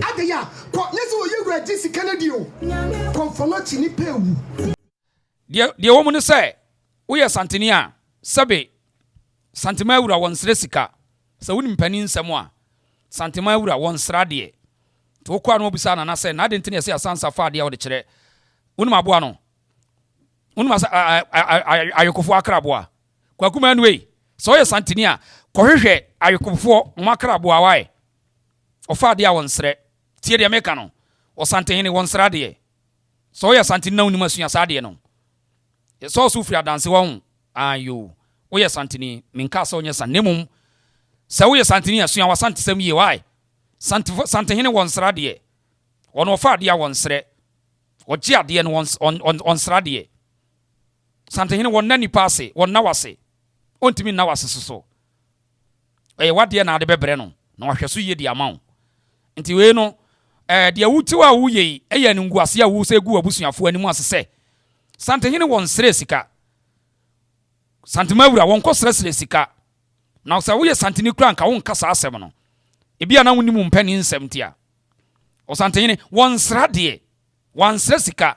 Adeya, nesi wo yewura jisi Kennedy o. Konfono chini pewu. Die wo mu ne say, wo ye santeni a, sabe santema awura won sre sika. Sa woni mpani nsem a, santema awura won sra de. To kwa no bisa na say na de ntene say asansa fa de a wo de kire. Woni maboa no. Woni ma ayokofo akraboa. Kwakuma anyway, so ye santeni a, kohwehwe ayokofo makraboa wae. Ofa de a won sre. Tie de meka no. Asantehene won sra de. So ye santeni na woni masua sa de no. So so free dance won ayo wo ye santeni minka so onye sanemum se wo ye santeni asua wasante sam ye why santehene won sra de ono fa de a won sre oje ade no on sra de santehene won nani passe won na wase ontimi na wase so wade na ade bebre no na wahweso ye di amaw nti we no de awutiwa wo ye eya ne nguase a wo se gu abusuafo animu asese santehene won sre sika santema wura won ko sre sika na so wo ye santeni kura nka won kasa asem no ebia na woni mu mpani nsem tia o santehene won sra de won sre sika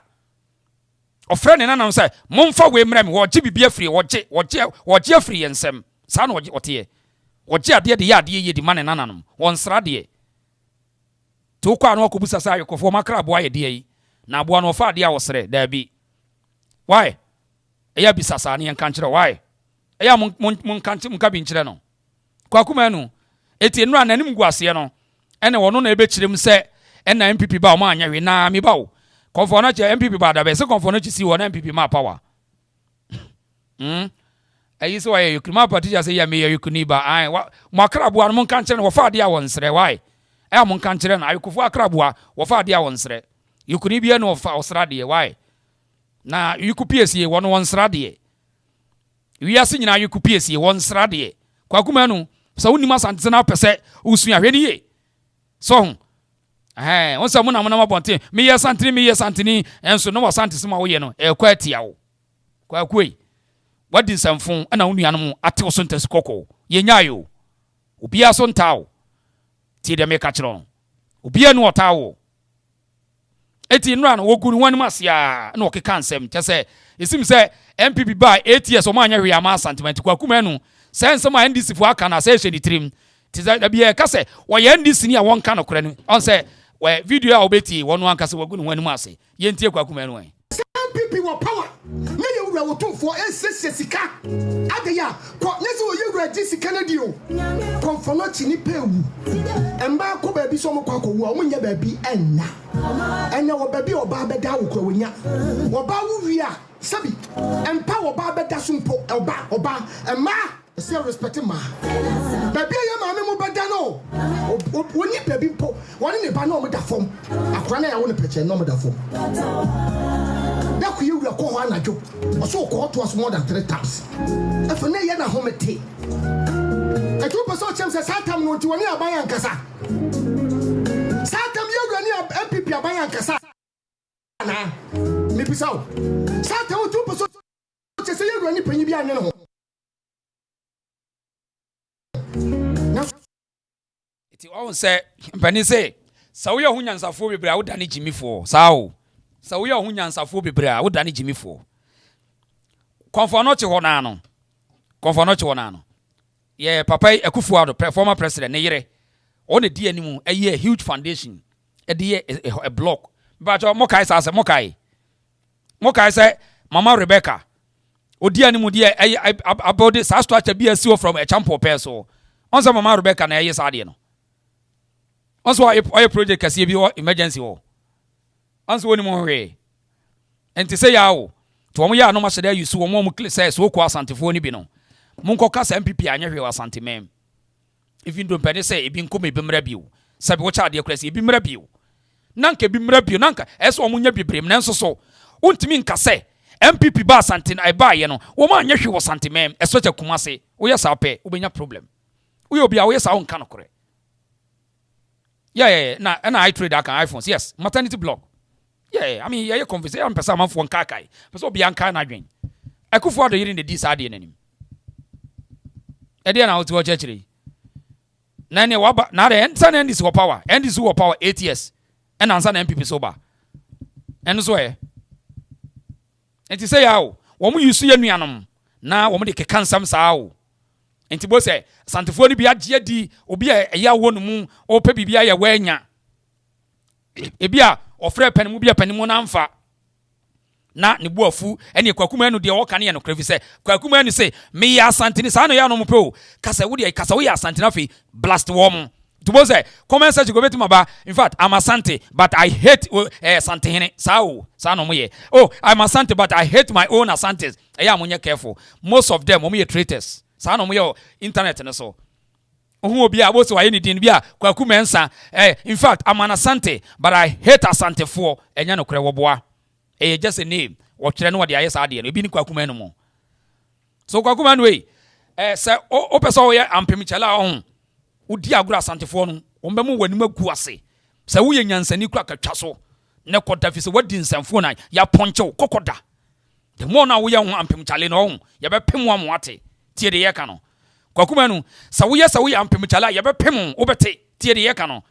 ofre ne nanam say momfa we mrem wo gye bibia firi wo gye firi ensem sa na wo tie wo gye ade de ya ade ye di mane nananum won sra de to kwa no ko busa sa yokofo makra bo aye de yi na abo no fa de a wo sre da bi why eya bisasa ne yanka nkyere why eya mun kanti mun kabi nkyere no kwakuma no eti enu ananim guase no ene wono na ebe kyerem se ena MPP ba o ma anya we na me ba o konfo na che MPP ba da be se konfo na chi si wo na MPP ma power ayi so aye yukuma party ja se ya me yukuni ba ai makrabo an mun kankyere no wo fa de a won sre why eya mun kankyere no ayukufo akrabo a wo fa de a won sre yukuni bia no wo fa osra de why na yukupiesi wono won sra de wiase nyina yukupiesi won sra de kwakuma no so woni masante na pese usua hwe ye so won sa muna mabonte me ye santini enso no wasante sima wo ye no kwatia wo kwakuei wadi nsamfon ana wonu anom ate so ntasi kokko ye nyaayo obia so ntawo tie de me ka kiro obia no otawo eti nra no wogunu wani masia na okeka nsem tese esim se MPP ba 8 years o ma anya hwe ama sentiment kwakuma no sense ma NDC fu aka na se hwe ditrim tiza da bia ka se wo ye NDC ni a won ka no kore no on se we video a obeti wono anka se wogunu wani mase ye ntie kwakuma no MPP wo power me ye wura Otumfour Asantehene adeya ko nesi wo ye wura jisi Kennedy o konfono chini pewu emba ko ba bi so mo kwako wo o nya ba bi enna wo ba bi oba beda wo ko wonya wo ba wo wi a sabi empa wo ba beda so mpo oba emma se respect ma ba bi ye ma me mo beda no woni ba bi mpo woni ne ba no mo da fom akora na ya wo ne peche no mo da fom you will call an ajo, or so called to us more than 3 times. If you never na home tea, a 2% chance at Satam no to any Abayan Casa. Satam you run MPP Abayan Casa. Maybe so. Satam 2% chance you run it when you be an animal. It all say, Penny say, so we are Hunyans are for without any Jimmy for, so. So we are hunyansafo bebrea wo dane jimifo konfo no che ho na no ye papa Akufo-Addo former president ne yere on di animu a huge foundation e de a block but mokai say mokai say mama Rebecca odi animu de about this structure be a from a champion person on say mama Rebecca na ye sade no on so a project kasi bi emergency wo anso woni mo hwe enti se yawo to mo ya no ma hede yusu wo mo say Sh0cks Accra ni bi no mo nko kasa MPP anya hwe wasante mem even do pede say ebi nko me bi mra biu sabe wo cha de kwese ebi mra biu nanka bi mra biu nanka eso mo nya bibrem nanso so untimi nka say MPP ba asante na ba ye no wo ma anya hwe wasante mem eso cha kumase wo ya sa pe wo benya problem wo yo bia wo ya sa won ka no kore yeah na I trade that iPhones yes maternity block. Yeah, I mean, yeah, conversation. I'm person man for kakai. Person be an kind adwin. Akufo-Addo hearing the dis ade nanim. E dey na out to church. na ne waba na de nsa na NDC power NDC wo power 8 years and ansa na MPP so ba eno so enti say yawo wo mu yusu ye nuanom na wo mu de keka nsam saa wo enti bo say Asantefo ni bi agye di obi a ya wo no mu o pe bibia ya wanya ebia ofre panimu bia panimu na mfa na ne buafu ene kwakuma anu de wo ka ne no krafi se kwakuma anu se me ya Asantene sa no ya no mpe o kasa wo de kasa wo ya Asantene afi blast wo mo to bo say comment search go betima ba in fact I'm Asante but I hate Asantehene sa no mo ye oh I'm Asante but I hate my own Asantes eya mo nye careful most of them mo ye traitors sa no mo ye internet no so ohu obi a bo se wa ye ni din bia kwakuma ensa in fact I'm an Asante but I hate Asantefo enya no kre wo boa just a name or children what the IS idea, no be Kwakuma no more. So Kwakuma way, sir, o person ya ampemichala on Udia Gra Santifon, Ombemu when you guase. So we yansani crack a chasso, Necotafis, what din Sanfona, ya poncho, cocoda. The more now we are ampemichalin on, Yaba Pim one wate, Tia de Yakano. Kwakumanu, so we ampemichala, Yaba Pim, Obete, Tia de Yakano.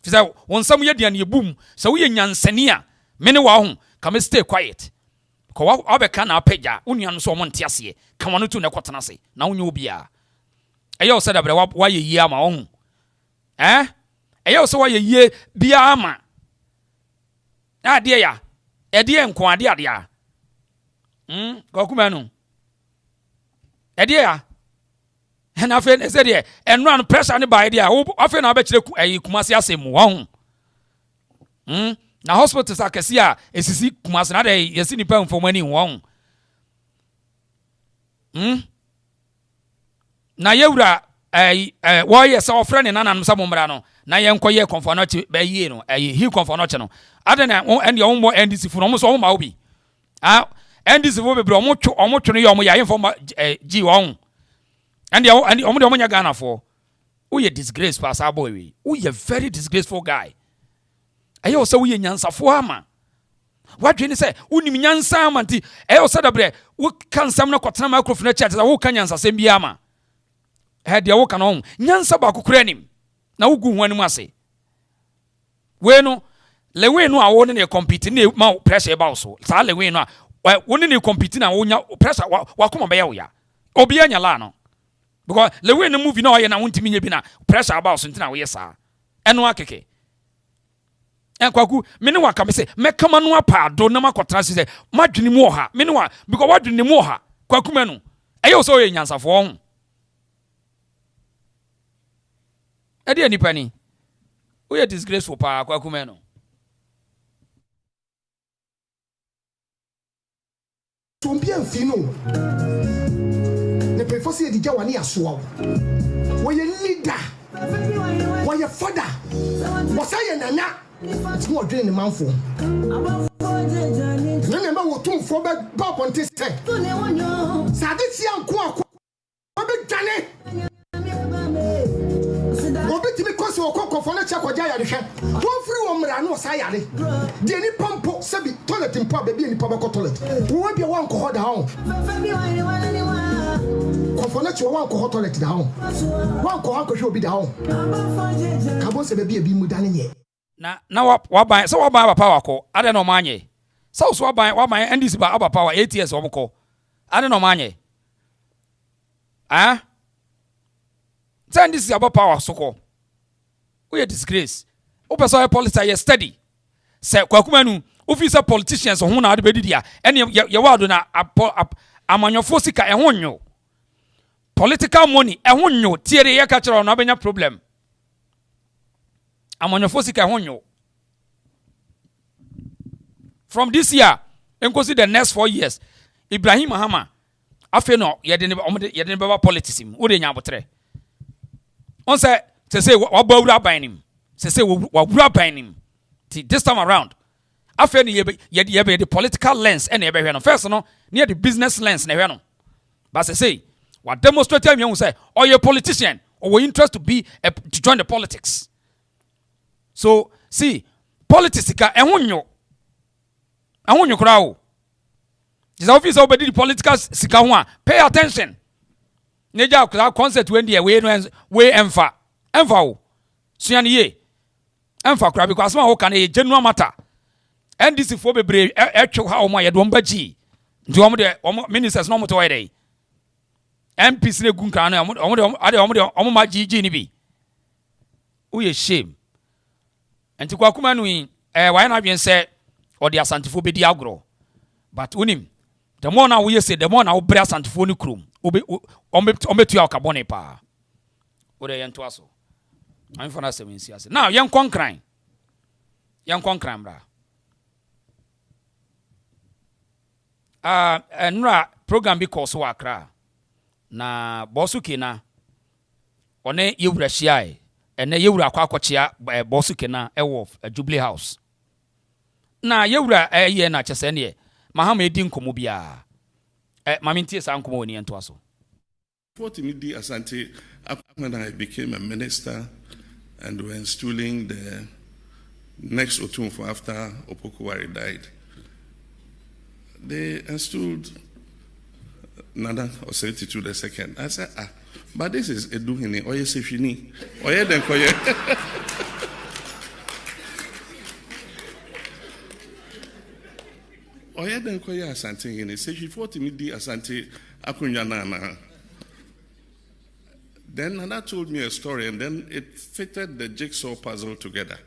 Fisa, on some year and you boom, so we yansania, many wahum. Come stay quiet. Ko abeka na apeja unuanu so mo ntiase kama no tu na kwatana se na unyu bia eyo se da bre wa ye yi ama ohun eyo so wa ye yi bia ama ade ya ede nko ade ya ko kuma no ede ya na fe ne se de enra no pressure ne ba ide ya afi na ba kire kumase asemu ohun na hospitals akesi a esisi kumase na de yesi nipa mfomani won na yewura wo ye se ofre ne nananum samomra no na ye nkoye konfonoche ba yie no he konfonoche no ade na ende o mo NDC fu no mo so o ma obi NDC fu bebre o mo twe no ye o mo ya infoma gi won ende o mo de o mo nya Ghana for o ye disgrace pass aboy we o ye very disgraceful guy. Ayo se wo ye nyansafo ama wadwe ni se unim nyansa ama nti ayo se dabre wo kansam na kwotena microphone na chat wo kan nyansa sem bi ama de wo kan on nyansa ba kokura anim na wo gu ho anim ase we no le we no a wo ne compete ne ma pressure ba so sa le we no a wo ne compete na wo nya pressure wa koma ba ya wo ya obi anya la no because le we no movie na o ye na wontimi nya bi na pressure ba so ntina wo ye sa eno akeke Kwaku, mene wa ka me se mekama no apa do na makotena se madwene mu oha mene wa because wadwene mu oha kwaku me no eyo so ye nyansafo ho ade anipa ni wo ye disgraceful pa kwaku me no so bien fino ne prefosi di jawa ni aso wo ye leader wo ye father wo say nana mo dwen ni manfo nene ma Otumfour ba ponte se sade ti anko akọ obi dwane obi timi kwase okokofo na chakoja ya hwe won firi wo mra no sa yare de ni pompo sebi toilet mpo ba bi ni pa ba toilet wo bi wan ko hoda ho kofo na chi wan ko toilet da ho wan ko hwe obi da ho kabo se be bi mu dane ye na waban so waban aba power ko ade no manye so waban NDC ba aba power 8 years omko ade no manye NDC aba power so ko we disgrace o person politics ye study se kwakuma nu officer politicians ho na ade bedidia ene ye wado na amanyofo sika ehonyo political money ehonyo tiere ye ka kire no abenya problem amanyofo sika honyo from this year enkosi the next 4 years Ibrahim Mahama afi no yede ne baba politics im wo de nya abotre on say wa bawura banim say wa wura banim this time around afi ne ye the political lens and ye be hwe no first no near the business lens na hwe no but say wa demonstrate am you say or you politician or we interest to join the politics. So, see, politics ka ehunyo krao. This office obedi the political sika ho a pay attention. Neja kra concert when dey we emfa. Enfa suani ye. Enfa kura because ma wo kan e genuine matter. NDC for bebre etwe ha omo ye do mbaji. Nti omo de omo ministers no mo to dey. MPs ne gun kan no omo ma GG ni bi. Uye shame. Enti kwa kuma no why na dwen say odi Asantefo bedi agro. But unim the more na we say the more na wo bre Asantefo ni krom. Ombe tu akabone pa. Ode yento aso. I'm for na seminsi ase. Now yen konkran. Yen konkran bra. Nra program bi course wa Accra. Na bosuke na one yewura hia ene yewura akwakochia bosuke na ewo Jubilee House. Na yewura ye na chese ne Mahama edi nkomo bia. Mamintie sa nkomo woni ento aso. Sh0cks Accra, when I became a minister and were installing the next Otumfour after Opokuwari died, they installed Nana Osei the second. I said, but this is Eduhine, Oye Sefini, Oye Denkoye. Oye Denkoye Asantehene, Sh0cks Asante Akunyana. Then Nana told me a story, and then it fitted the jigsaw puzzle together.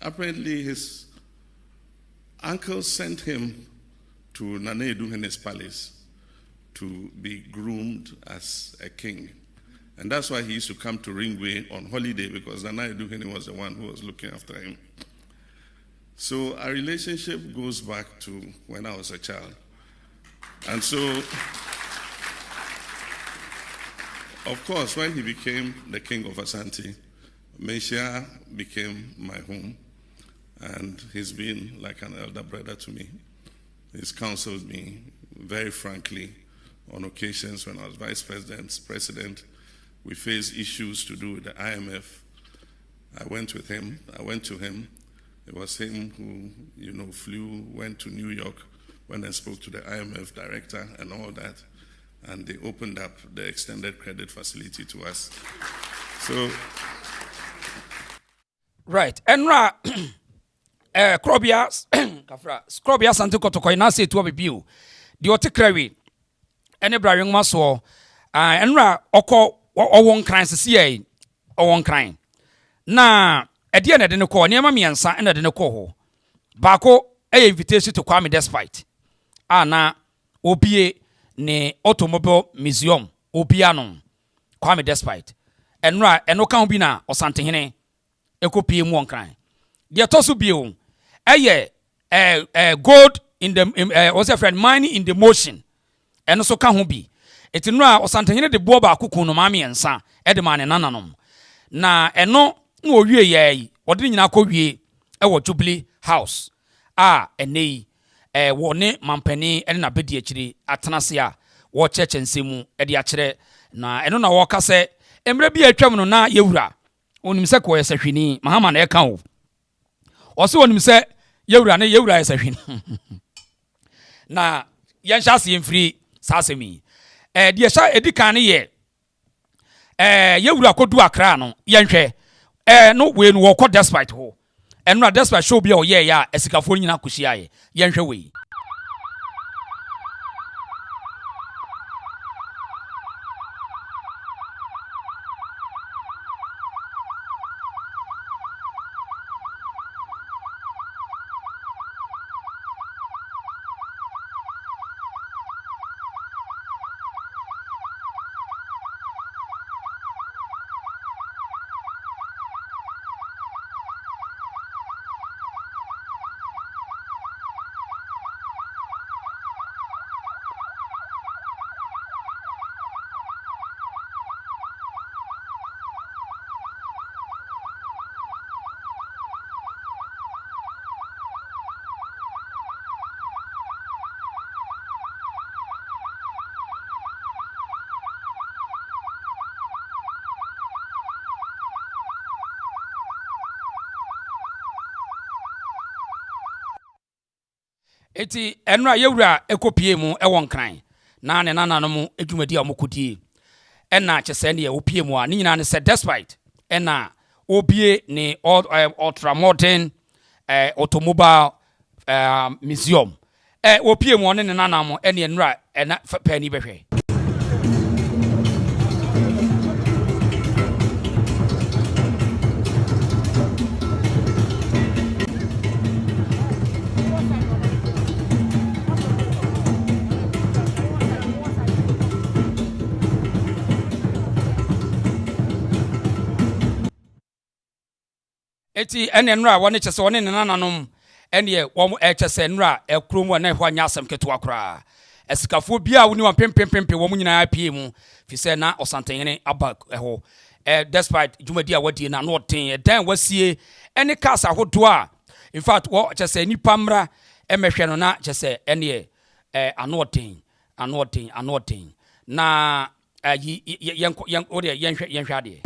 Apparently, his uncle sent him to Nana Eduhine's palace to be groomed as a king. And that's why he used to come to Ringway on holiday, because Nana Eduhine was the one who was looking after him. So our relationship goes back to when I was a child. And so, of course, when he became the king of Asante, Meshia became my home. And he's been like an elder brother to me. He's counseled me very frankly on occasions when I was vice president. We faced issues to do with the IMF. I went to him. It was him who, went to New York, went and spoke to the IMF director and all that. And they opened up the extended credit facility to us. So, right. Enra Krobia Sante Kotoko na say to obibiu. Di otekrewi ene bra wenma so enra okọ owon kran sese owon kran. Na ede na de ne ko niam miensa na de ne ko ho. Baako invitation to Kwame Despite. Na obie ne automobile museum obiano Kwame Despite enra eno kan bi na Asantehene ekopie mu onkran de toso bio gold in the what's your friend mining in the motion eno so ka ho bi etinura Asantehene de bo ba akoko no ma miensa e de ma ne nananom na eno na owie ye ode nyina akọwie wo Jubilee House enei wo ne mampani ene na bedi akiri atenase a wo chechensemu e de akire na eno na wo ka se emre bi atwam no na yewura onim se ko yesahwini Mahama na e kan o se onim se yewura ne yewura yesahwini na yensha se mfiri sasemi de sha edikan ne ye yewura kodu Accra no yenhwe no we no wo ko Despite ho eno na Despite show bia o ye ya esikafo nyina kuhia ye yenhwe we. Eti enra yewura ekopie mu ewon kran na ne nananom edwumadi a mokodie ɛna kyesɛ ne opie mu a ne nyina ne sɛ despite ɛna obie ne ultramodern automobile museum opie mu ne nanam ɛne nra ɛna pani bɛhwɛ eti ene nra woni kyese woni nananom ene wom kyese nra ekrom wa na hwa nya asem keto akra esikafo bia woni wa pempempempe wom nyina apie mu fi se na Asantehene aba ho despite jumadi a wadi na no ten dan wasie ene kasa hodo a in fact wo kyese nipa mra emehwe no na kyese ene anoten na yen ode yenhwe ade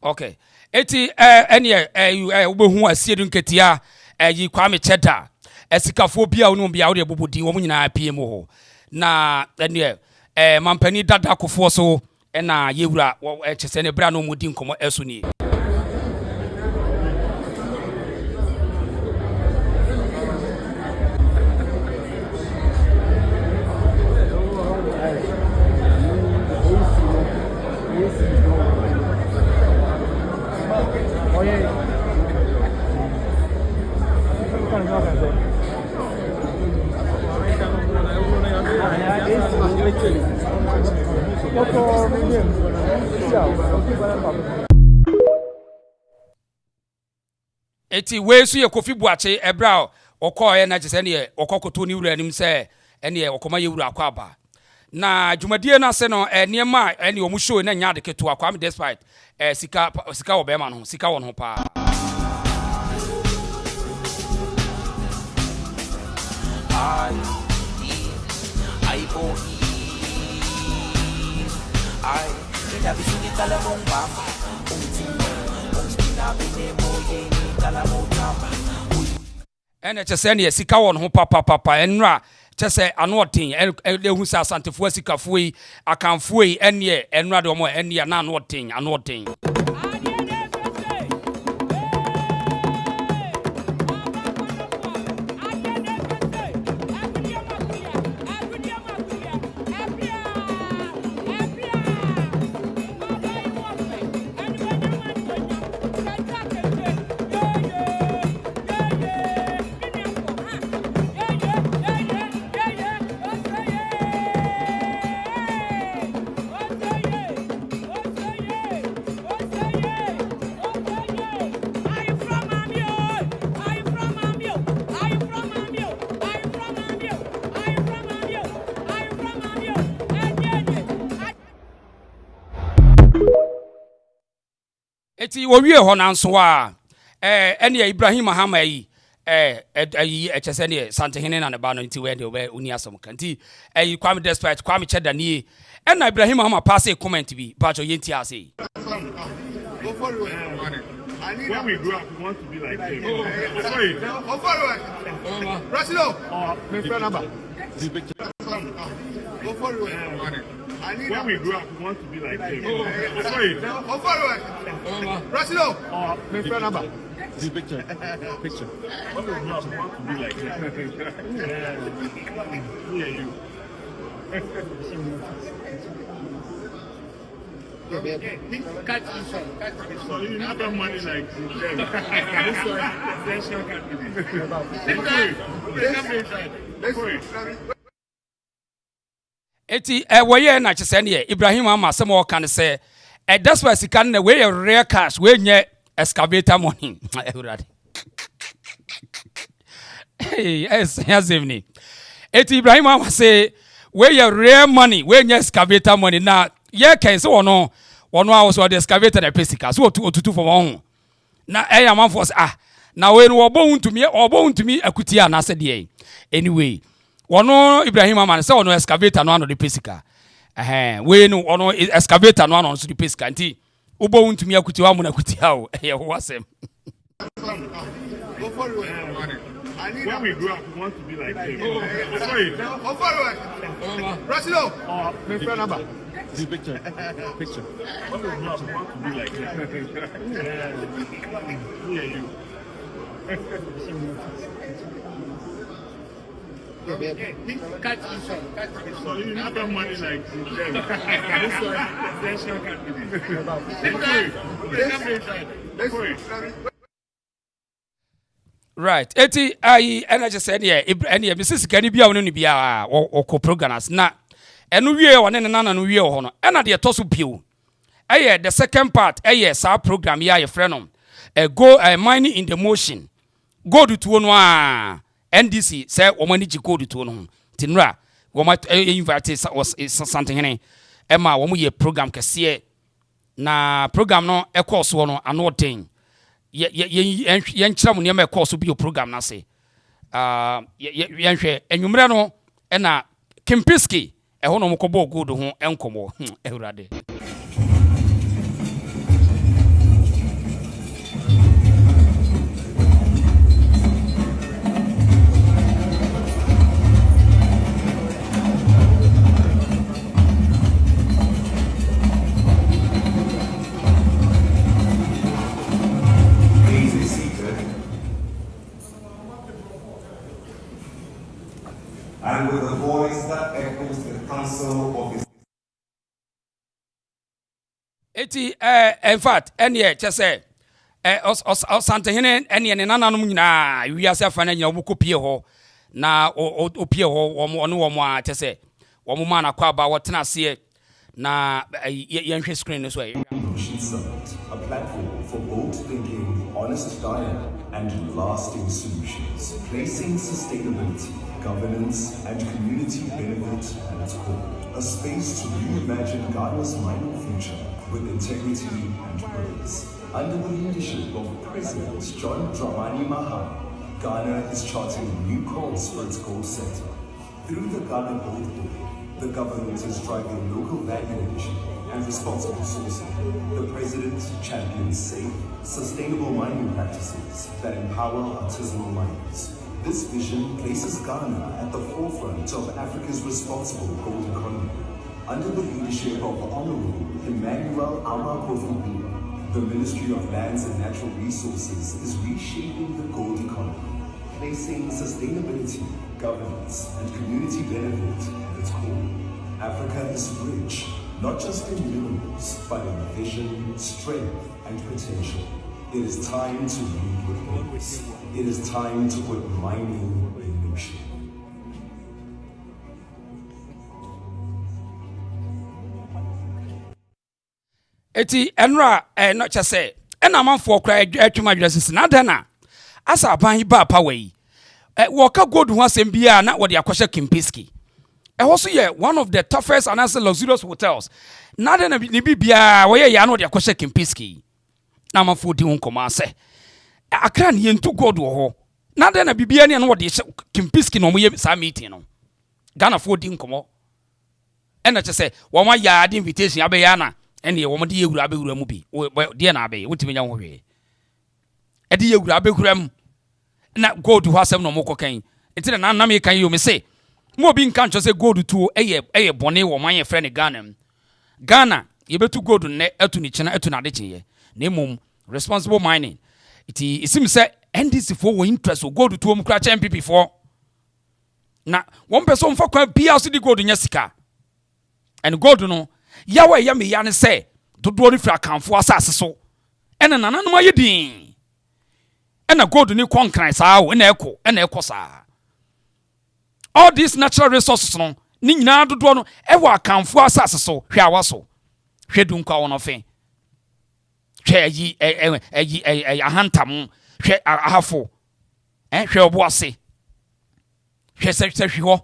Okay. Eti enie obehu asiedu nketia yi Kwame Cheda esikafo bia wonu bia wo de bobodi wo nyina apie mu ho na enie mampani dada kofo so na yewura kyese ne bra no mudi nkomo eso ni eti wesu ye Kofi Buache ebra okoye na kyese ne okokoto ni wura nim se ene okoma ye wura akwa aba na dwumadie na se no niema ene omu show na nya de keto akwa am despite sika wo be ma no sika wo no pa ene kyese ne sika wo no papa enra kyese anoten ehu sa Asantefo sikafo yi akanfo yi ene enra de omo ene na anoten eti wo wie ho nanso a ene Ibrahim Mahama yi kyese ne Asantehene na ne ba no nti we de obe uni asom kanti Kwame Despite Kwame Cheda ni ena Ibrahim Mahama pass a comment bi ba jo yenti ase when we grow up, we want to be like him. President, when we grow up, we want to be like him. President, picture. When we grow up, we want to be like him. Yeah, you. Catch this one. So you need that money like eti woye na kyese ne Ibrahim ama asem o kan se that's why sika na we rare cash we nye excavator money. Hey, yes, evening. Eti Ibrahim Mahama say, where your rare money, where your excavator money now. Yeah, can so no. One was the excavator the pesica. So to for one. Now I am one for now when we born to me equity and I said yeah. Anyway, one no Ibrahim Mahama say no excavator no the pesica. We no one excavator no on the pesica. Anti born to me equity one equity how. Yeah, what's him. When we grow up, we want to be like him. Sorry. President. My number. This picture. When we grow up, we want to be like him. Me and you. So you have money like them. Right. Eti I just said yeah, any Mrs. Kenny bia wonu ni bia o programs na enu wie one ne nana no wie ho no. E na de to so bio. The second part sa program ya ye friend no. Go mining in the motion. Go to no a NDC say wo mani go to no. Tinra wo ma invite Asantehene ma wo ye program kese na program no e course wo no ano ten. Yen chiramu ne ma course bi o program na se yen hwe enwumre no e na Kimpiski e ho no mkobo good ho enkomo ehurade. And with a voice that echoes the council of his... Eti in fact ene chese Asantehene ene ne nananom nyina wiase afana nyina obuko pie ho na opie ho wo a chese wo mo ma na kwa ba wotena se na yenhwe screen so a platform for bold thinking, honest dialogue and lasting solutions, placing sustainability, governance and community benefit at its core. A space to reimagine Ghana's mining future with integrity and purpose. Under the leadership of President John Dramani Mahama, Ghana is charting a new course for its gold sector. Through the Ghana Gold Board, the government is driving local value addition and responsible sourcing. The President champions safe, sustainable mining practices that empower artisanal miners. This vision places Ghana at the forefront of Africa's responsible gold economy. Under the leadership of Honorable Emmanuel Amakofu, the Ministry of Lands and Natural Resources is reshaping the gold economy, placing sustainability, governance, and community benefit at its core. Africa is rich, not just in minerals, but in vision, strength, and potential. It is time to lead with purpose. It is time to put mining in motion. Eti enra no chese ena manfo kra atwuma dresses na dana asa ban ba power yi wo ka gold ho asem bia na wo de akwhye Kimpiski also ye one of the toughest and as luxurious hotels na dana ni bibia wo ye ya na wo de akwhye Kimpiski na manfo di nkoma ase Accra ne yentu gold wo ho na dana bibia ne na wo de Kimpiski no mo ye sa meeting no Ghana fo di nkomo ena chese wo ma ya the invitation abeya na ene wo mde yewura abewura mu bi de na abe wotimi nya ho hwe e de yewura abewura mu na gold ho asem no moko kan enti na na me kan yo me se mo bi nka ncho se gold tuo eye bone wo man ye frɛ ne Ghana ye betu gold ne atu ni chena atu na de chenye na emom responsible mining iti isim se NDC for wo interest o gold tuo mu kra cha MPP for na one person for kwa bia so di gold nya sika and gold no yawe ya me ya ne se dodo ni fra kanfo asase so ena nananom ayedin ena gold ni konkran saa o ena eko saa all these natural resources no ni nyina dodo no e wa kanfo asase so hwe awaso hwe dunkwa wono fe hwe yi ahantam hwe ahafo hwe oboase hwe se hwe ho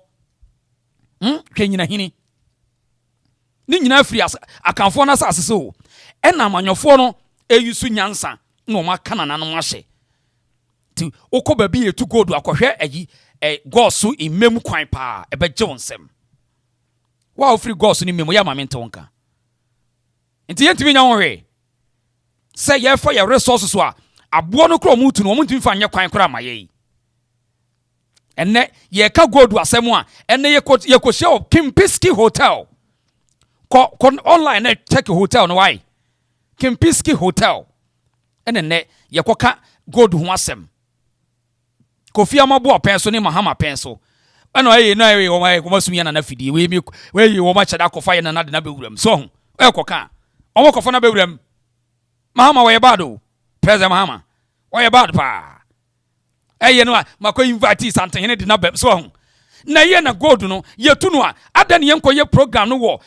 hwe nyina hini ni nyina afiri akanfo na asase so ena amanyofo no eyusu nyansa na o maka nananom ahye ti okoba bi etu gold akohwe gosu imem kwan pa ebeje wonsem wa ofiri gosu ni mem ya mamente wonka nti yentimi nya wonwe se ye fa ye resources so abo no kro mutu no muntimi fa nya kwan kra maye enne ye ka gold asem a enne ye ko Kimpiski Hotel ko online na check hotel no why Kimpiski Hotel enne ye ko ka gold ho asem Kofi Amabo pen so ni Mahama pen so eno aye wo mai ko masumi na fidi we wo ma chada kofa ye na de na bewuram so ho e ko ka omo kofa na bewuram Mahama wo ye bado President Mahama wo ye bad pa eye no mako invite Asantehene de na be so ho na ye na gold no ye tu no ada ne yenko ye program no wo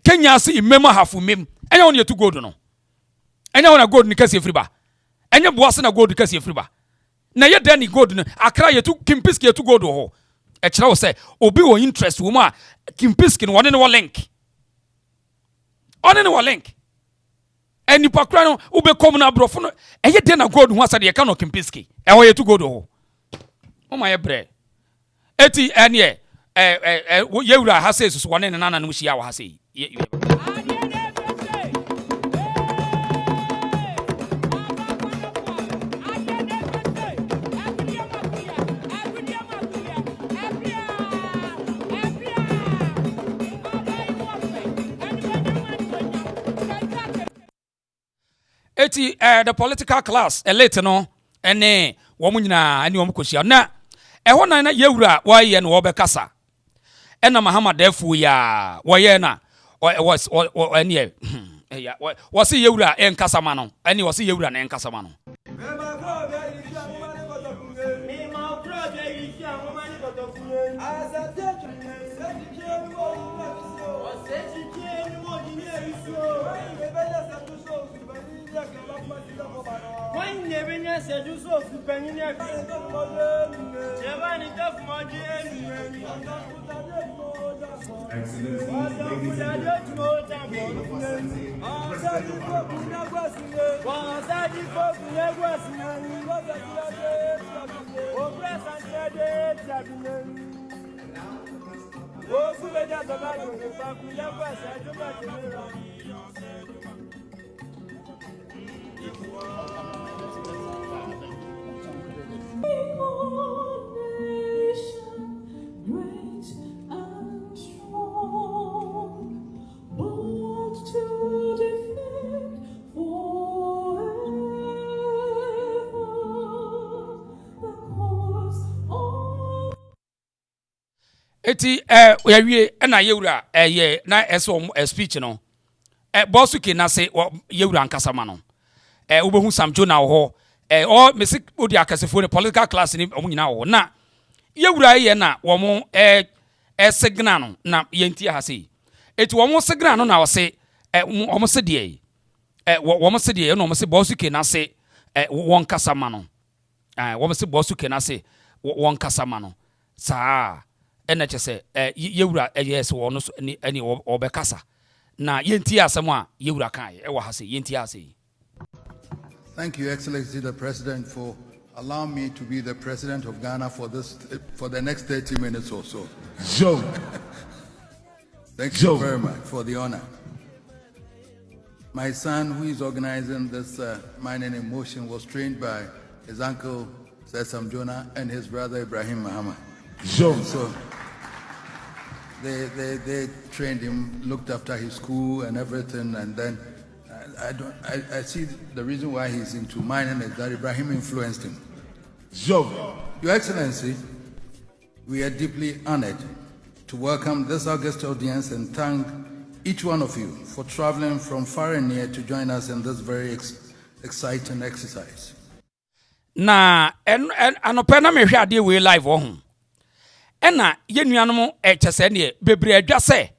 Kenya se imema hafu mem enya wo ne tu gold no enya wo na gold ni kase friba enya boase na gold kase friba na ye dani gold no Accra ye tu Kimpiski ye tu gold ho e kira wo say obi wo interest wo ma Kimpiski no wone ne wo link one ne wo link eni pakra no ube kom na brofo no e ye dani gold ho asade ye ka no Kimpiski e ho ye tu gold ho o ma ye bre eti ene ye wura ha say so wone ne nana no hia wo ha say eti the political class elite no ene wo munyina ani wo mkosia na ho nan na yewura wa ye no wo be kasa ena Mahama defu ya wo ye na ene ya wo se yewura en kasa ma no ene wo se yewura na en kasa ma no eti yawie na yewura ye na eso speech no bosuke na se yewura nkasama no obehu samjo na ho o mesi odi akasefo ne political class ni omunyina ho na yewura ye na wo mo signal no na yenti ha se eti wo mo signal no na wo se wo mo se de wo mo se de no mo se bosuke na se won kasama no wo mo se bosuke na se won kasama no saa ena chese yewura yes wo no ani obekasa na yenti asem a yewura kan e wa hase yenti ase. Thank you, Excellency the President, for allowing me to be the President of Ghana for the next 30 minutes or so. Thank you very much for the honor. My son, who is organizing this mining in motion, was trained by his uncle Sesam Jonah and his brother Ibrahim Mahama. So they trained him, looked after his school and everything, and then I see the reason why he's into mining is that Ibrahim influenced him. Your Excellency, we are deeply honored to welcome this august audience and thank each one of you for traveling from far and near to join us in this very exciting exercise. Na anopena me hwe ade we live wo ho. Ena yenuanom chese ne bebre adwa se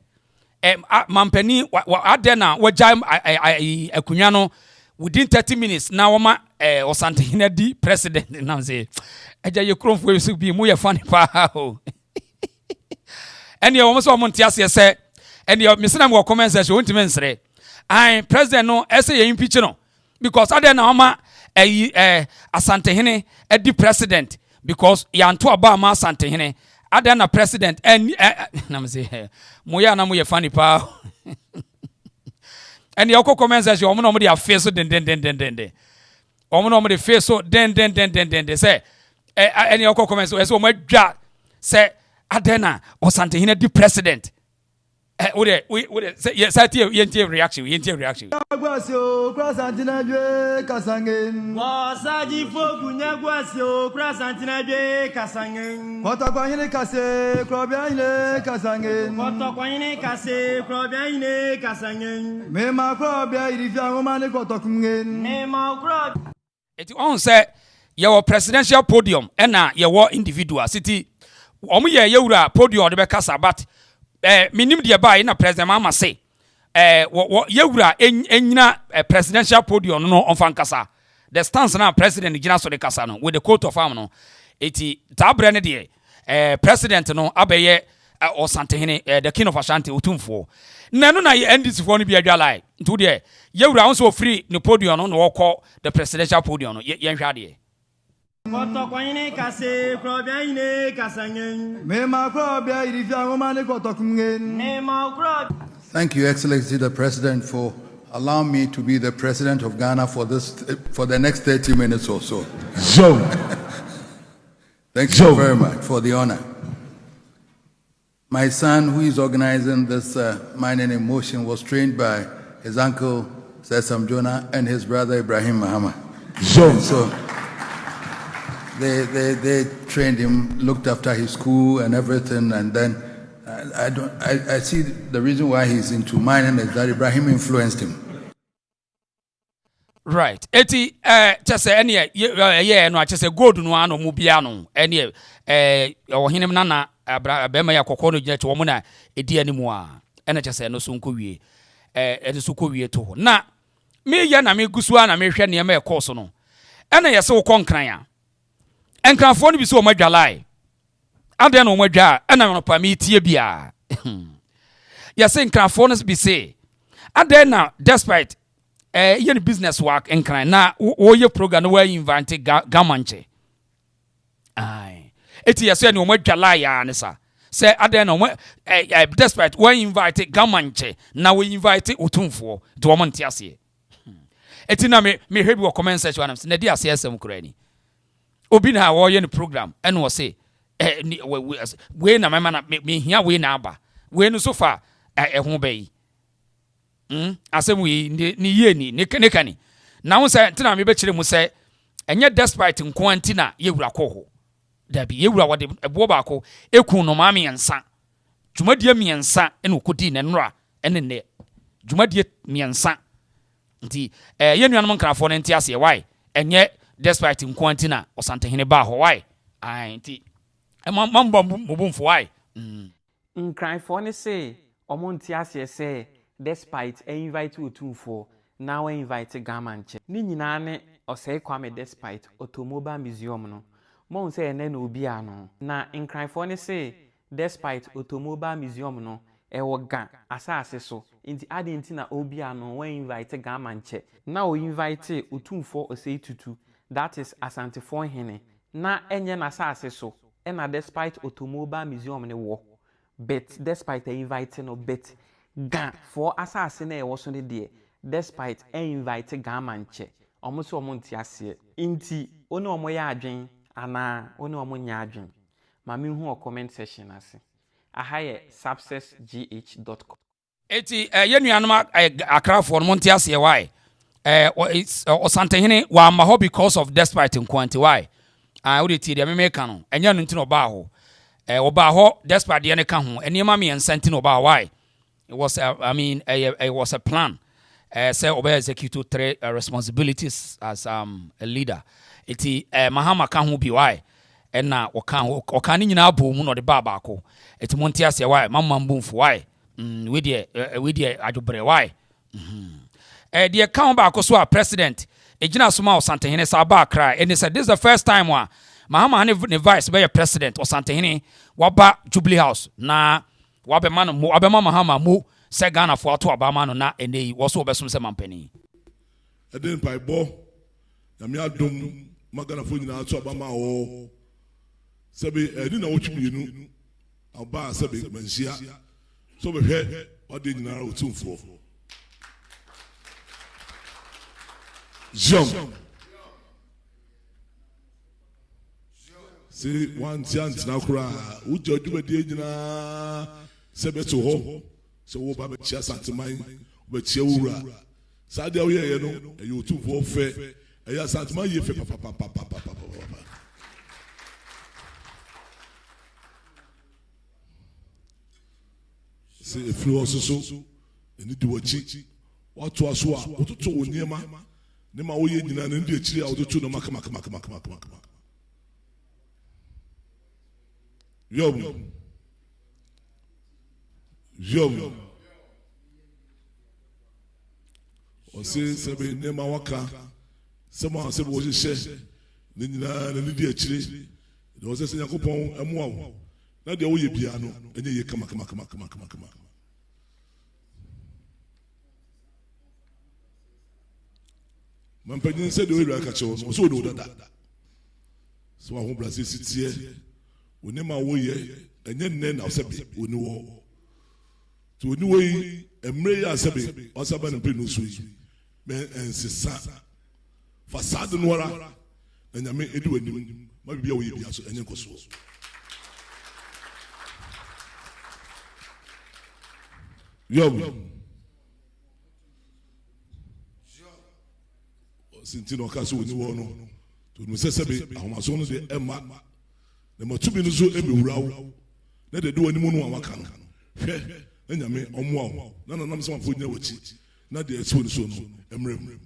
mampani ade na wajam akunwa no within 30 minutes now ma Asantehene di president na say eja ye krom fo so bi mu ye funny pa o ene ye wo so mo ntia se ene ye mesena mo comment section wonti mensere I president no ese ye impeach no because ade na ma Asantehene di president because ya nto aba ma Asantehene ade na president and na me say mo ya na mo ye funny pa and the oko comments as you omo dey face so den omo dey face so den say and the oko comments so omo dwa say adena Asantehene di president we say yes yenti reaction Gwasio Krasantina Dwe Kasangen Wasaji Fogunya Gwasio Krasantina Dwe Kasangen Kotokwanyine Kase Krobiaine Kasangen Kotokwanyine Kase Krobiaine Kasangen Mema Krobia Irifia Romane Kotokwingen Mema Krob Eti on say your presidential podium na your individual city omo ye yewura podium de be kasa but minim de ba na president Mahama say yewura enyina presidential podium no on fankasa the stance na president gina so de kasa no with the coat of arm no eti tabre ne de president no abeye Asantehene the king of Ashanti Otumfour nanu na NDC for no bi adwalai ntu de yewura on so free no podium no no call the presidential podium no yen hwa de Kotokwanyine Kase Krobiaine Kasangen Mema Krobia Irifia Romane Kotokwingen Mema Krob. Thank you, Excellency the President, for allowing me to be the President of Ghana for the next 30 minutes or so. Thank you very much for the honor. My son, who is organizing this mining in motion, was trained by his uncle, Sesam Jonah, and his brother, Ibrahim Mahama. So they trained him, looked after his school and everything, and then I see the reason why he's into mining is that Ibrahim influenced him. Right. Eti just say any yeah no just say gold no ano mu bia no any ohinem nana abema ya kokko no gina che wo mu na edi animu a ena just say no so nko wie edi so ko wie to ho na me ya na me gusu a na me hwe ne ma e course no ena yese wo konkran a enkranfo no bi so o madwalai ade na o madwa ena no pa me tie bia yese enkranfo no bi say ade na despite yen business work enkran na wo ye program no wa invite gamanche ai eti yese ne o madwalai ya ne sa say ade na despite wo invite gamanche na wo invite Otumfour to wo monte ase eti na me hwebi wo comment section am na di ase asem kurani obi na wo ye ne program ene wo say we na mama na me hia we na aba we no so fa ho bai asem we ni ye ni ne kani na wo say ntina me be kire mu say enye despite nko antina ye wura koho dabi ye wura wode ebo ba ko ekun no ma me yansa dwumadie me yansa ene okodi ne nora ene ne dwumadie me yansa nti ye nuanom nkrafo ne nti ase why enye despite nko antina Asantehene ba ho why ai nti mambo mobumfo why nkrafo ne say omonti ase say despite invite Otumfour now invite gamanche ni nyina ne osei Kwame Despite Automobile Museum no mo say ene na obi ano na nkrafo ne say despite Automobile Museum no ewo ga asase so inti adenti na obi ano when invite gamanche na o invite Otumfour osei tutu that is Asantehene na enye na asase so ena despite Automobile Museum ne wo but despite invite no bet ga for asase na e wo so ne de despite invite gamanche omo so omo nti ase inti oni omo ya adwen ana oni omo nya adwen ma me hu o comment section ase ahaye sh0cks.com eti yenuanom Accra for mo nti ase why Asantehene wa ma ho because of despite nkwante why I would ti de me make no enya no ntino ba ho oba ho despite de ne ka ho enema me ensentino ba why it was it was a plan say obey execute three responsibilities as a leader eti Mahama ka ho bi why na oka ni nyina abo mu no de ba ko eti monti ase why mamma mbumfu why we de adwobre why the account back also president ejina soma Asantehene Saba Accra and he said this is the first time Mahama ne vice be president Asantehene waba Jubilee House na wabe man mo abema Mahama mo se Ghana for ato abama no na ene wo so obesom se mampani eden pai bo na me adom magana fo nyina ato abama o sebe edi na wotwimienu aba sebe mansia so be hwe odi nyina Otumfour Jump. See one chance now cry. Would you do a dinner? Sebe to ho. So what about Chess at mine? But Cheura. Sadia, you know, and you 2 4 fair. And yes, at my year. See if you also so. And you do a cheat. What to us? What to near my. Nema oye nyina na ndi akiri a wototo no maka Yom Ose sebe nema waka sema sebe wo hye ne nyina na ndi akiri de wo se Yakobon amoa wo na de wo ye bia no enye ye kama Mampagnin said the way I catch on, so do that. So I hope Brazil city here, we name our way, and then I'll say, we know. To a new way, a mayor Sabi, or Saban and Pinus, men and Sissa. For Southern Wara, and I may do it, might be a way, and then Koso. Yum. Sintino kaso ni wono to no sesebe ahomaso no de emma na matubi no so emewurawo na de do animu no amaka no hwe enyame omoa na nam so afo nya wachi na de eso ni so no emrem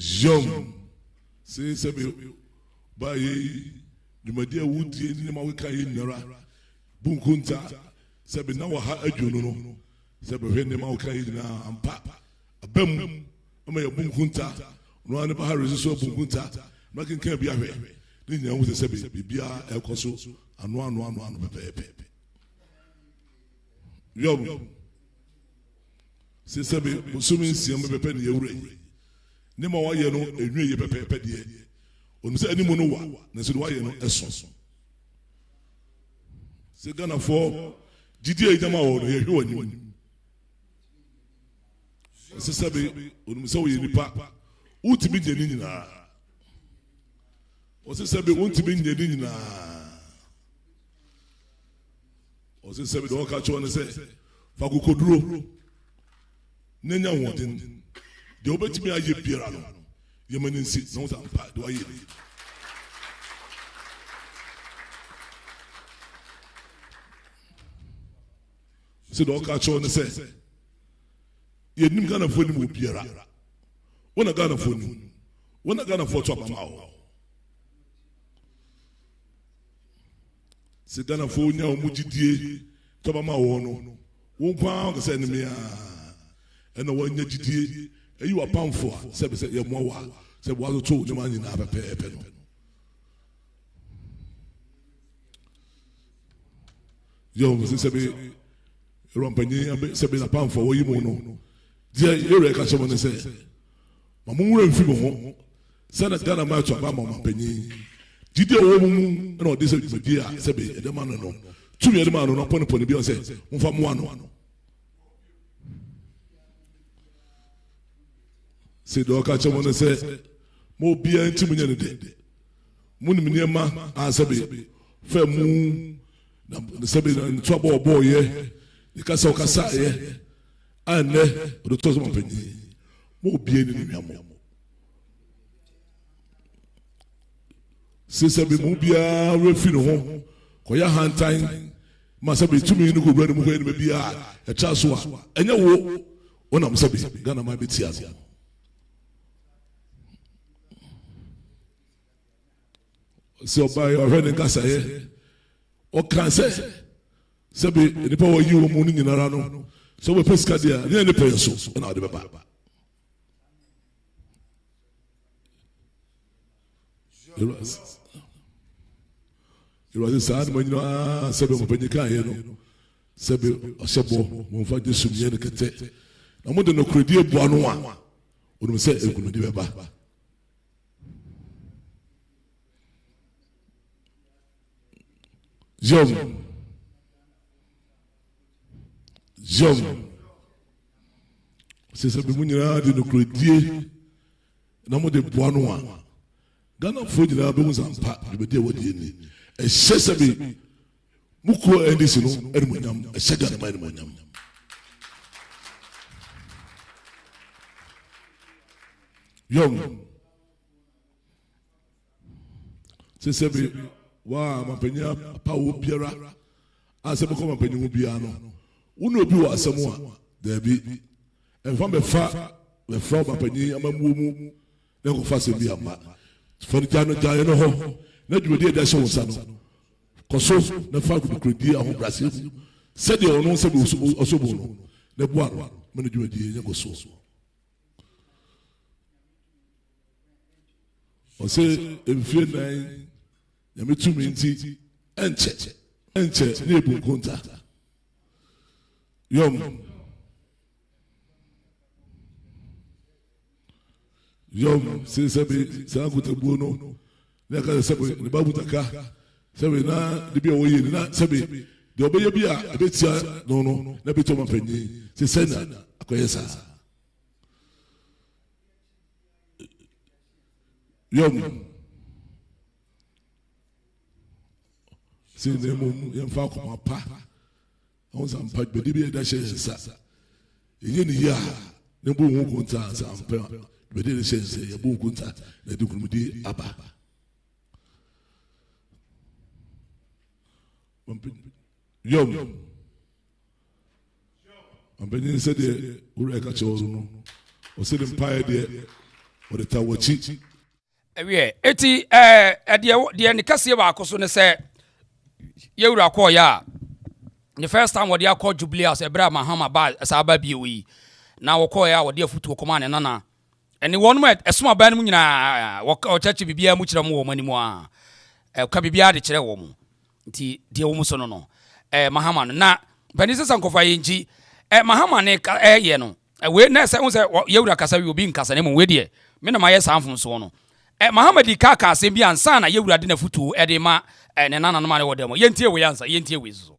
yom say sebe by Jumadia Woody ni ma weka yinara bunkunta sebe na wa ha adwono no sebe hwe ni ma weka yina ampa abam ama ya bunkunta no ane ba ha reso bunkunta ma kenkan bia hwe ni nya wo sebe bibia ekoso ano pepe yom say sebe musumi nsiam pepe ni yewure Nema wa ye no enwe ye pepe de onu se animu no wa na se wa ye no eso se Ghana for gidi e jama wo no ye hwe wani se sabe onu se wo ye nipa utimi je ni nyina o se sabe utimi je ni nyina o se sabe do ka cho ne se fa kokoduro nenya wodin de obetimi aye biara no yemani nsi no za mpa do aye se do ka cho ne se ye nim Ghana fo ni mo biara wona Ghana fo ni wona Ghana fo to abama ho se Ghana fo nya o mugidie to abama ho no wo kwa ka se ni me ena wo nya gidie eyi wa pamfo sebe se ye mo wa sebe wa to ni ma nyina pepe no yo mo sebe rompani sebe na pamfo wo yi mo no dia ere ka so mo ne se ma mo wura mfi mo ho se na Ghana ma to ba ma mampani dide wo mu na o de se dia sebe e de ma no tumi e de ma no poni bi o se mo fa mo ano se do ka chamo ne se mo bia ntimu nya ne de muni mniema asabe fa mu na sabe na ntwa bo ye ikasa okasa ye ane do tozo mo penyi mo bia ni miamo se sabe mo bia refi no ho ko ya hantan ma sabe tumi ni ko bra ni mo ko ni bia e tra so a enye wo when I'm saying Ghana might be tears. So by your friend in Gaza, what can say? Sabi, the power you morning in Arano. So we pesca there, near the pencil, and out of the baba. It was a sad when you are seven of Penica, Sabi, a sabo, Monfadi Sumian Cate. I'm going to know credit Boanoa. When we say it could be baba. Jom. C'est ça, mais nous avons nos crédits. Nous avons des bois noirs. Ghana faut dire que nous avons pas de dire what il est. Et c'est ça, mais nous quoi NDC non, elle nous n'am, c'est Ghana mais nous n'am. Young. C'est ça, mais wa ma penya pa wo biara. Ase mo ko ma penya wo biara no. Uno bi wa asemu a there be enfa be fa be fra ba panyi amamu mu na ko fa se bi ama fa ni jano jaye no ho na dwudi da so wonsa no koso na fa ku kredi aho Brazil se de ono se bi osobo no na bu aro me na dwudi nya koso o se emfie nan ya metumi nti enche na ebu konta Yom, c'est ça, c'est un coup de bono. La casa, le babutaka, ça veut na, de bien ouïe, na, ça veut, de obéir bien, à Betsia, non, n'a pas tout m'empeigner. C'est ça, à quoi ça? Yom, c'est des mots, il y a un fa comme un pas. On s'en parle, mais bien d'acheter ça. Il y a une ya, ne bon contact, ça en peut. Mais des choses, il y a bon contact. Les deux nous disent Abba. Yom. On peut dire c'est des oureka chozo. On sait le pas de on est à Wachi. Oui, eti dia ne kase ba akoso ne se yewura ko ya. The first time we dey call Jubilee as Ebra Mahama ba asaba biwi na wo call ya we dey futu command nana ene won mo esoma ba no nyina wo church bibia mu kire mo wo manimu a ka bibia de kire wo mu nti de wo mu so no Mahama no na banise sankofa yenji Mahama ne ye no we na se unse yewura kasa wi obi nkasa ne mo we de me na maye sanfo so no Mahama di kaka asem bi ansa na yewura de na futu de ma ne nana no ma ne wo de mo yentie we ansa yentie we so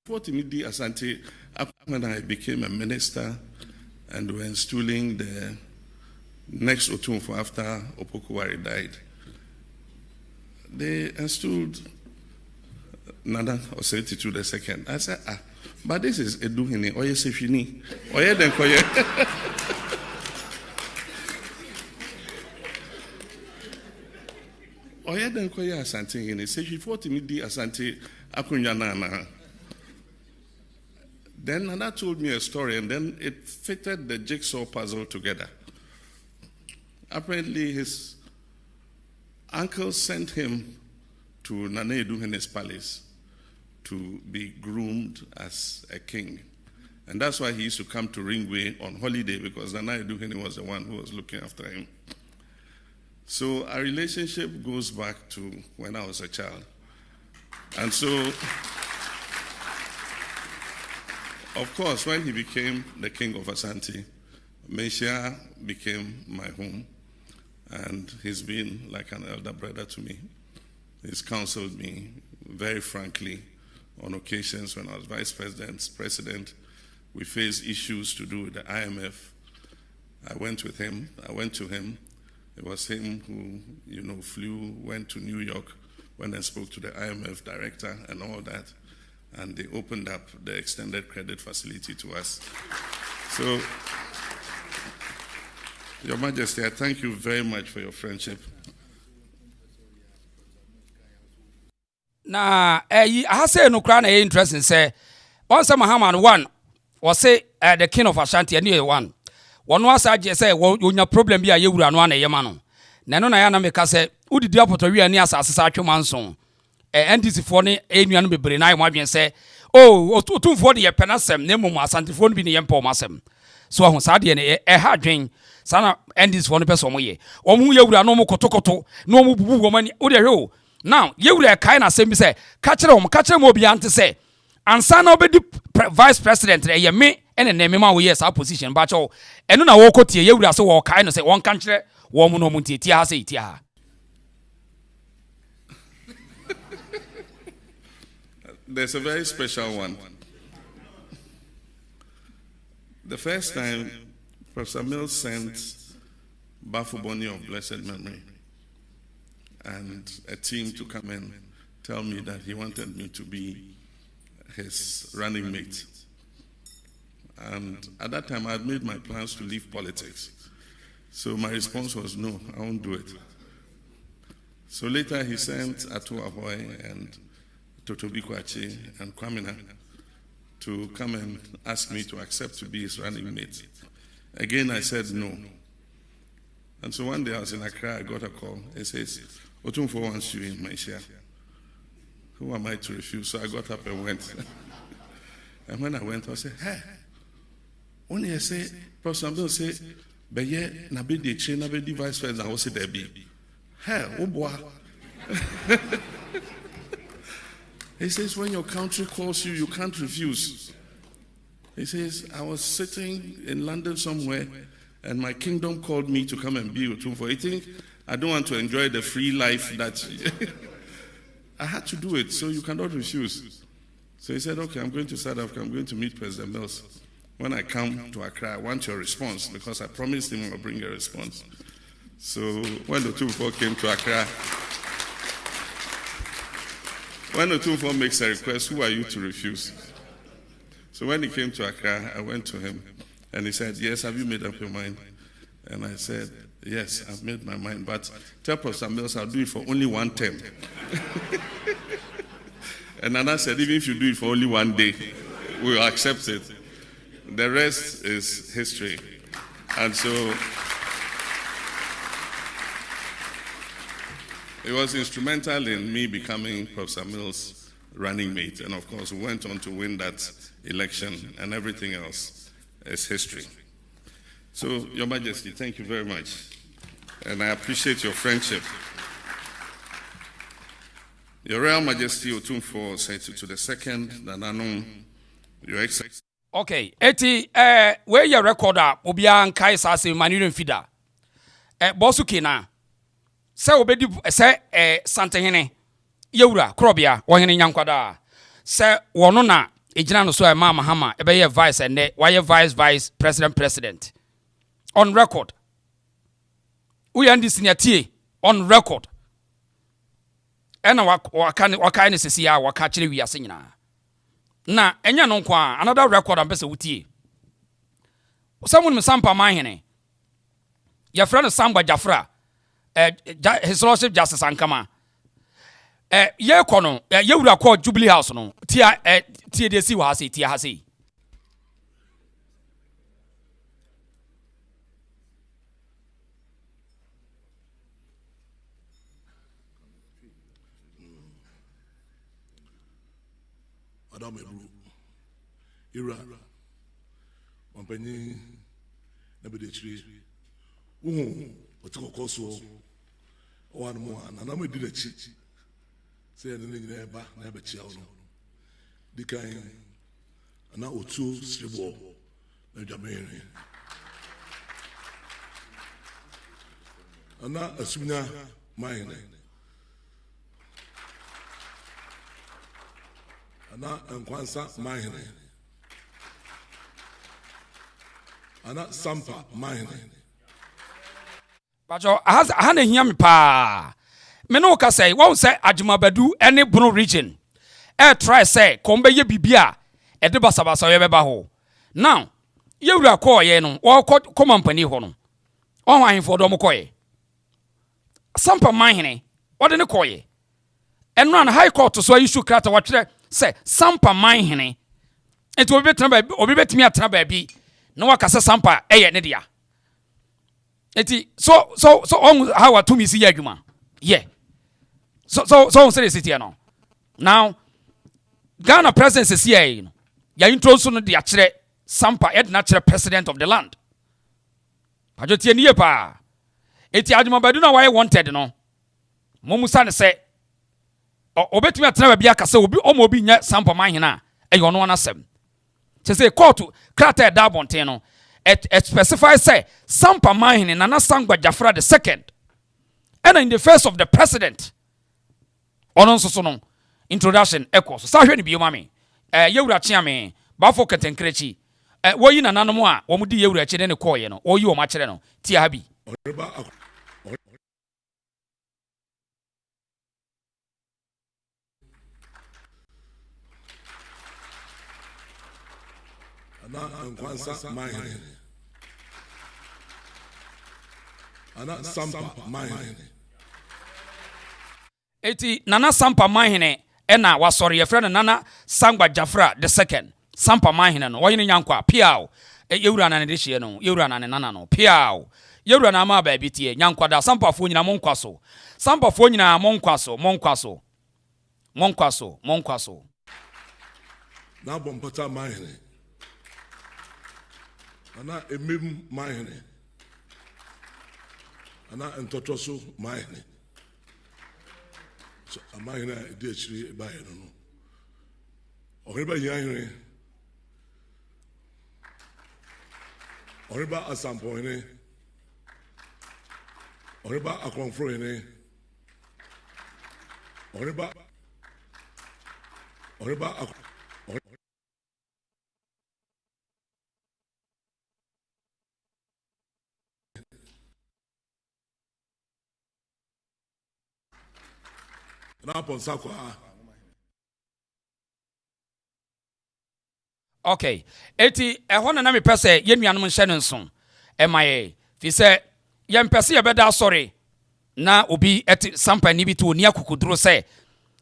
Sh0cks Accra, when I became a minister and were installing the next Otumfour after Opokuwari died, they installed Nana Osei the second. I said, but this is Eduhini, Oye Sefini, Oye Denkoye. Oye Denkoye Asantehene, Sh0cks Accra, Akunyana. Then Nana told me a story, and then it fitted the jigsaw puzzle together. Apparently, his uncle sent him to Nana Eduhene's palace to be groomed as a king. And that's why he used to come to Ringway on holiday, because Nana Eduhene was the one who was looking after him. So our relationship goes back to when I was a child. And so, of course, when he became the king of Asante, Meshia became my home, and he's been like an elder brother to me. He's counseled me very frankly on occasions when I was vice president. We faced issues to do with the IMF. I went to him. It was him who, went to New York, went and spoke to the IMF director and all that. And they opened up the extended credit facility to us. So, Your Majesty, I thank you very much for your friendship. Na I say no crown interesting say once Mahama one was say the king of Ashanti and one wono asaje say wonya problem bi a yewura no ana yema no na no na ya na meka say udidi apotwe ani asase sa atwema nson NDC fo ne enua no bebre na yemo adwen say Otumfour de yepenasem na mum Asantefo no bi ne yempa omasem so ahun sa de ne ha adwen sana NDC fo no person mo ye omu yewura no mo kotokoto no mo bubu wo mani o de hwe o now yewura kai na asem bi say ka kire mo obi ante say ansa na obedi vice president ye me ene ne me ma wo yes opposition ba cho eno na wo kotie yewura so wo kai no say won kan kire wo mu no mu tie ha say tie ha. There's a very special one. The first time Professor Mills sent Bafuboni of blessed memory and a team to come and tell me that he wanted me to be his running mate. And at that time, I had made my plans to leave politics. So my response was, no, I won't do it. So later he sent Atu Ahoy and Totobi Kwachi and Kwame to come and ask me to accept to be his running mate. Again, I said no. And so one day I was in Accra, I got a call. It says, Otumfour wants you in my share. Who am I to refuse? So I got up and went. And when I went, I said, hey, only I say, Professor Bill say, Beye, na be the chain, na be the vice president, I will say there be. Hey, oh boy. He says, when your country calls you, you can't refuse. He says, I was sitting in London somewhere, and my kingdom called me to come and be with Otumfour. I think I don't want to enjoy the free life that I had to do it, so you cannot refuse. So he said, okay, I'm going to South Africa, I'm going to meet President Mills. When I come to Accra, I want your response, because I promised him I'll bring a response. So when Otumfour came to Accra, when Otumfour makes a request, who are you to refuse? So when he came to Accra, I went to him, and he said, yes, have you made up your mind? And I said, yes, I've made my mind, but tell Professor Mills I'll do it for only one term. And Nana said, even if you do it for only one day, we'll accept it. The rest is history. And so it was instrumental in me becoming Professor Mills' running mate. And of course, we went on to win that election, and everything else is history. So, Your Majesty, thank you very much. And I appreciate your friendship. Your Royal Majesty Otumfour said to the second, Nananom, Your Excellency. Okay, where your recorder, Obian Kaisa, say, Manuel Fida. Bosuki na. Say, obedi, say, Santehene, Yura, Krobia, Wahini Yankwada. Say, Wanona, Ejano so Mahama, ebe vice and why vice president. On record. We are this on record. Ena wakane sisi ya wakachiri we asinyina. Na enya no kwa another record ambese wutie. Someone msampa mahene. Ya friend Samba Jafra. His Lordship Justice Ankama. Ye kono ye wura call Jubilee House no. Tia TDC wa hasi tia hasi. Madam Ebru, Ira, Company, Nebedetri, what's a course one more, and I'm a did a cheat. Say anything never, never child. The kind, and now 2 Sribo, Benjamin. And now a sooner mine. Ana Nkwansa Mahine. Ana Sampa Mahine. Bajo ahana hia me pa. Me no ka say won say Ajumabadu any Bono region. Try say kombe ye bibia e de basabasa ye beba ho. Now, ye wura call ye no, wo company ho no. On ahemfo do mo koye. Sampa Mahine, what de call ye? And run high court to so issue krata what say Sampa Mahine. It will be obi betimi atena baabi. No wakasa Sampa eye ne dia. So on how to me see adwuma. Yeah. So on say city no. Now Ghana Presidency is here. Ya introduce no de akere Sampa ed natural president of the land. Pajotie nie pa. Eti adwuma badu na why wanted no. Momusa ne say obetumi atena ba bia kase obi obi nya Sampa man hena eyo no anasem. Che say court krata da bonten no it specify say Sampa man hena Nana Sangwa Jafra the second. And in the face of the president ono so no introduction echo so sa hwe ne bi mami yewura chia me ba fo ketenkrechi woyi na nanom a wo mudi yewura chi ne koye no oyi wo ma kire no tia ha bi Ana Sampa Mahene. Eti Nana Sampa Mahene ena wasori ye friend Nana Sangwa Jafra the second. Sampa Mahene no woyine nyankwa piao yewura na ne de hye no yewura na ne nana no piao yewura na ma ba bitie nyankwa da Sampa fo nyina monkwaso Sampa fo nyina monkwaso Na bompata Mahene. Ana emem Mahene. Ana entotoso Mahene. So Mahene de chiri ba he no. Oreba yanhene. Oreba Asantehene. Oreba Otumfour Asantehene. Oreba Okay. Eti ehona na me pese ye nuanom nhye no nso. Emaye fi se ye mpese ye beda sorry na obi eti sampani bi to oni akukuduro se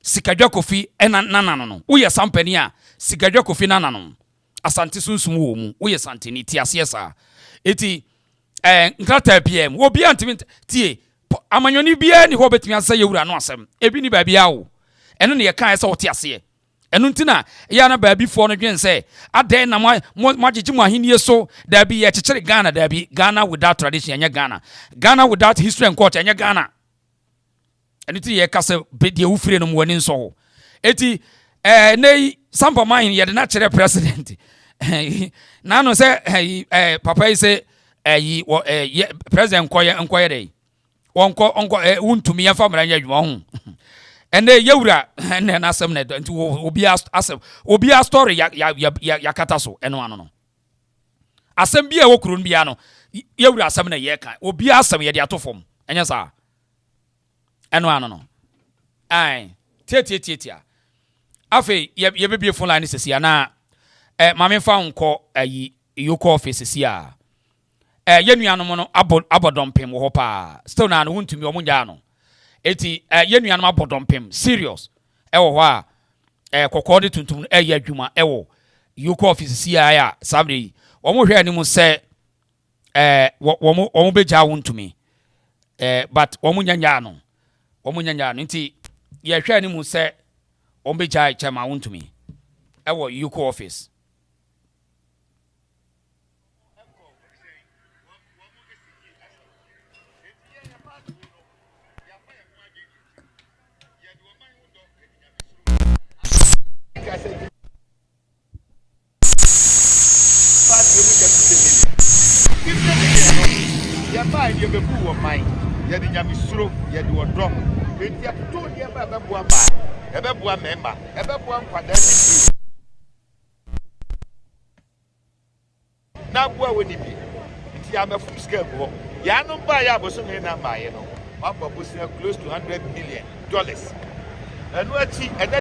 sikadwa kofi ena nanano no. Wo ye sampani a sikadwa kofi nanano. Asante sunsum wo mu. Wo ye santeni ti ase esa. Eti nkrata PM wo bia ntimi tie amanyoni bia ni ho betimi asa yewura no asem. Ebi ni ba bia wo. Eno ne ye kan esa wo ti ase. Enu ntina ya na baabi fo no dwen se aden na magigi mu ahenie so da bi ye chekere Ghana da bi Ghana without tradition anya Ghana without history and culture anya Ghana enu ti ye kase be de ufire no wani nso ho eti nei Sampa man ye de na kire president na no se papa yi se president nkoye dey onko untumi ya famra nya adwuma ho ene yewura ene na asem na nti obi a story ya kata so eno ano no asem bia wo kuro bia no yewura asem na ye kan obi asem ye de atofom enya sa eno ano no ai tietia afi ye bebie phone line sesia na mame fa nko yoko office sesia ye nuanom no abodompem wo pa still na no huntumi omunya no eti ye nuanom abodompem serious ewo ho a kokode tuntum ye adwuma ewo yoko office sia ya sabre omo hwe ani mu se omo beja wontumi but omo nyanya no nti ye hwe ani mu se omo beja chema wontumi ewo yoko office You be poor mine. You the Yamisro, you do a drum. If you have told you about a member, now, where would it be? If you have a full scale, you are not by a bosom in a close to $100 million. And what she